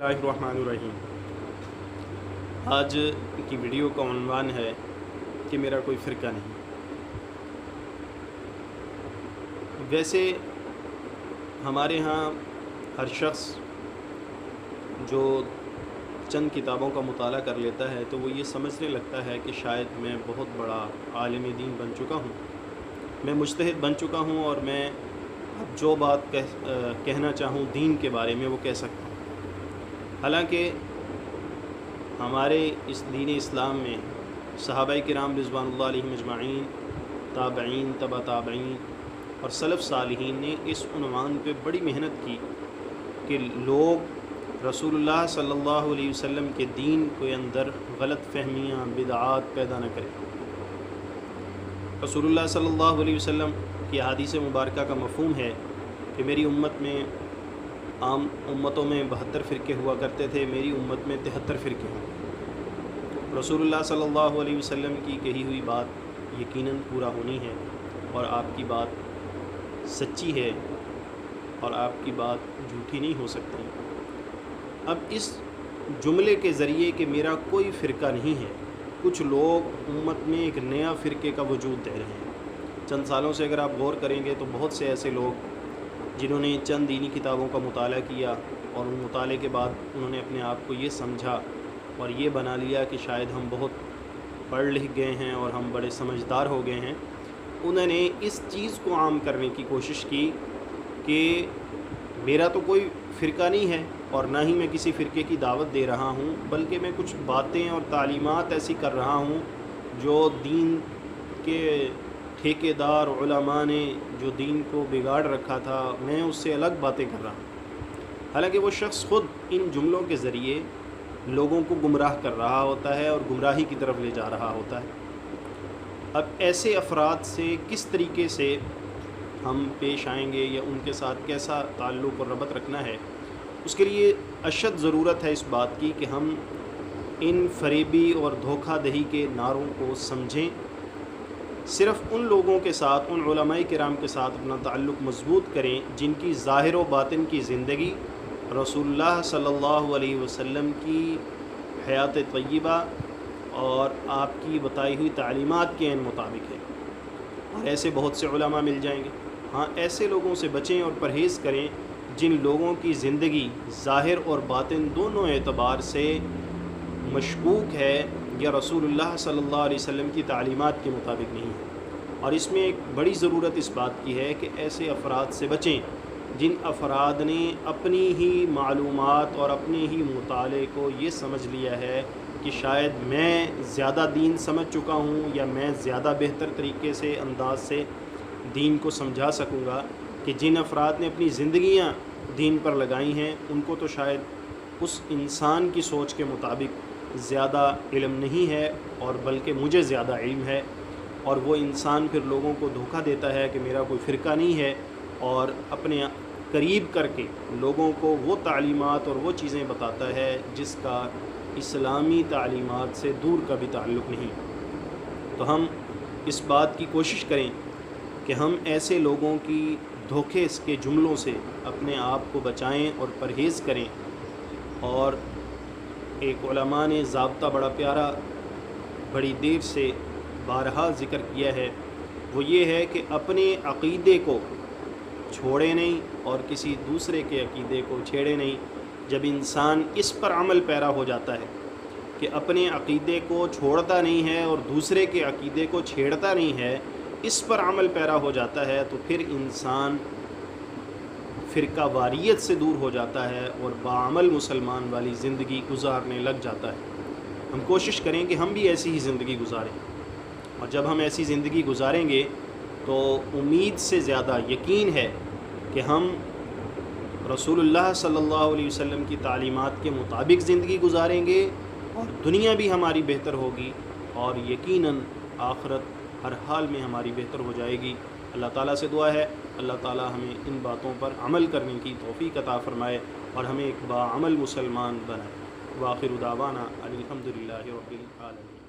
Bismillahirrahmanirrahim। آج کی ویڈیو کا عنوان ہے کہ میرا کوئی فرقہ نہیں۔ ویسے ہمارے ہاں ہر شخص جو چند کتابوں کا مطالعہ کر لیتا ہے تو وہ یہ سمجھنے لگتا ہے کہ شاید میں بہت بڑا عالم دین بن چکا ہوں، میں مجتہد بن چکا ہوں اور میں اب جو بات کہنا چاہوں دین کے بارے میں وہ کہہ سکتا ہوں۔ حالانکہ ہمارے اس دین اسلام میں صحابہ کرام رضوان اللہ علیہم اجمعین، تابعین، تبع تابعین اور سلف صالحین نے اس عنوان پہ بڑی محنت کی کہ لوگ رسول اللہ صلی اللہ علیہ وسلم کے دین کے اندر غلط فہمیاں، بدعات پیدا نہ کریں۔ رسول اللہ صلی اللہ علیہ وسلم کی احادیث مبارکہ کا مفہوم ہے کہ میری امت میں عام امتوں میں 72 فرقے ہوا کرتے تھے، میری امت میں 73 فرقے ہوں۔ رسول اللہ صلی اللہ علیہ وسلم کی کہی ہوئی بات یقیناً پورا ہونی ہے اور آپ کی بات سچی ہے اور آپ کی بات جھوٹی نہیں ہو سکتی۔ اب اس جملے کے ذریعے کہ میرا کوئی فرقہ نہیں ہے، کچھ لوگ امت میں ایک نیا فرقے کا وجود دے رہے ہیں۔ چند سالوں سے اگر آپ غور کریں گے تو بہت سے ایسے لوگ جنہوں نے چند دینی کتابوں کا مطالعہ کیا اور ان مطالعے کے بعد انہوں نے اپنے آپ کو یہ سمجھا اور یہ بنا لیا کہ شاید ہم بہت پڑھ لکھ گئے ہیں اور ہم بڑے سمجھدار ہو گئے ہیں، انہوں نے اس چیز کو عام کرنے کی کوشش کی کہ میرا تو کوئی فرقہ نہیں ہے اور نہ ہی میں کسی فرقے کی دعوت دے رہا ہوں، بلکہ میں کچھ باتیں اور تعلیمات ایسی کر رہا ہوں جو دین کے ٹھیکیدار علماء نے جو دین کو بگاڑ رکھا تھا، میں اس سے الگ باتیں کر رہا ہوں۔ حالانکہ وہ شخص خود ان جملوں کے ذریعے لوگوں کو گمراہ کر رہا ہوتا ہے اور گمراہی کی طرف لے جا رہا ہوتا ہے۔ اب ایسے افراد سے کس طریقے سے ہم پیش آئیں گے یا ان کے ساتھ کیسا تعلق اور ربط رکھنا ہے، اس کے لیے اشد ضرورت ہے اس بات کی کہ ہم ان فریبی اور دھوکہ دہی کے نعروں کو سمجھیں۔ صرف ان لوگوں کے ساتھ، ان علماء کرام کے ساتھ اپنا تعلق مضبوط کریں جن کی ظاہر و باطن کی زندگی رسول اللہ صلی اللہ علیہ وسلم کی حیات طیبہ اور آپ کی بتائی ہوئی تعلیمات کے عین مطابق ہے، اور ایسے بہت سے علماء مل جائیں گے۔ ہاں، ایسے لوگوں سے بچیں اور پرہیز کریں جن لوگوں کی زندگی ظاہر اور باطن دونوں اعتبار سے مشکوک ہے یا رسول اللہ صلی اللہ علیہ وسلم کی تعلیمات کے مطابق نہیں ہے۔ اور اس میں ایک بڑی ضرورت اس بات کی ہے کہ ایسے افراد سے بچیں جن افراد نے اپنی ہی معلومات اور اپنے ہی مطالعے کو یہ سمجھ لیا ہے کہ شاید میں زیادہ دین سمجھ چکا ہوں یا میں زیادہ بہتر طریقے سے انداز سے دین کو سمجھا سکوں گا، کہ جن افراد نے اپنی زندگیاں دین پر لگائی ہیں ان کو تو شاید اس انسان کی سوچ کے مطابق زیادہ علم نہیں ہے اور بلکہ مجھے زیادہ علم ہے، اور وہ انسان پھر لوگوں کو دھوکہ دیتا ہے کہ میرا کوئی فرقہ نہیں ہے اور اپنے قریب کر کے لوگوں کو وہ تعلیمات اور وہ چیزیں بتاتا ہے جس کا اسلامی تعلیمات سے دور کا بھی تعلق نہیں۔ تو ہم اس بات کی کوشش کریں کہ ہم ایسے لوگوں کی دھوکے کے جملوں سے اپنے آپ کو بچائیں اور پرہیز کریں۔ اور ایک علماء نے ضابطہ بڑا پیارا بڑی دیر سے بارہا ذکر کیا ہے، وہ یہ ہے کہ اپنے عقیدے کو چھوڑے نہیں اور کسی دوسرے کے عقیدے کو چھیڑے نہیں۔ جب انسان اس پر عمل پیرا ہو جاتا ہے کہ اپنے عقیدے کو چھوڑتا نہیں ہے اور دوسرے کے عقیدے کو چھیڑتا نہیں ہے، اس پر عمل پیرا ہو جاتا ہے، تو پھر انسان فرقہ واریت سے دور ہو جاتا ہے اور باعمل مسلمان والی زندگی گزارنے لگ جاتا ہے۔ ہم کوشش کریں کہ ہم بھی ایسی ہی زندگی گزاریں، اور جب ہم ایسی زندگی گزاریں گے تو امید سے زیادہ یقین ہے کہ ہم رسول اللہ صلی اللہ علیہ وسلم کی تعلیمات کے مطابق زندگی گزاریں گے اور دنیا بھی ہماری بہتر ہوگی اور یقیناً آخرت ہر حال میں ہماری بہتر ہو جائے گی۔ اللہ تعالیٰ سے دعا ہے اللہ تعالیٰ ہمیں ان باتوں پر عمل کرنے کی توفیق عطا فرمائے اور ہمیں ایک باعمل مسلمان بنائے۔ وآخر دعوانا الحمدللہ رب العالمین۔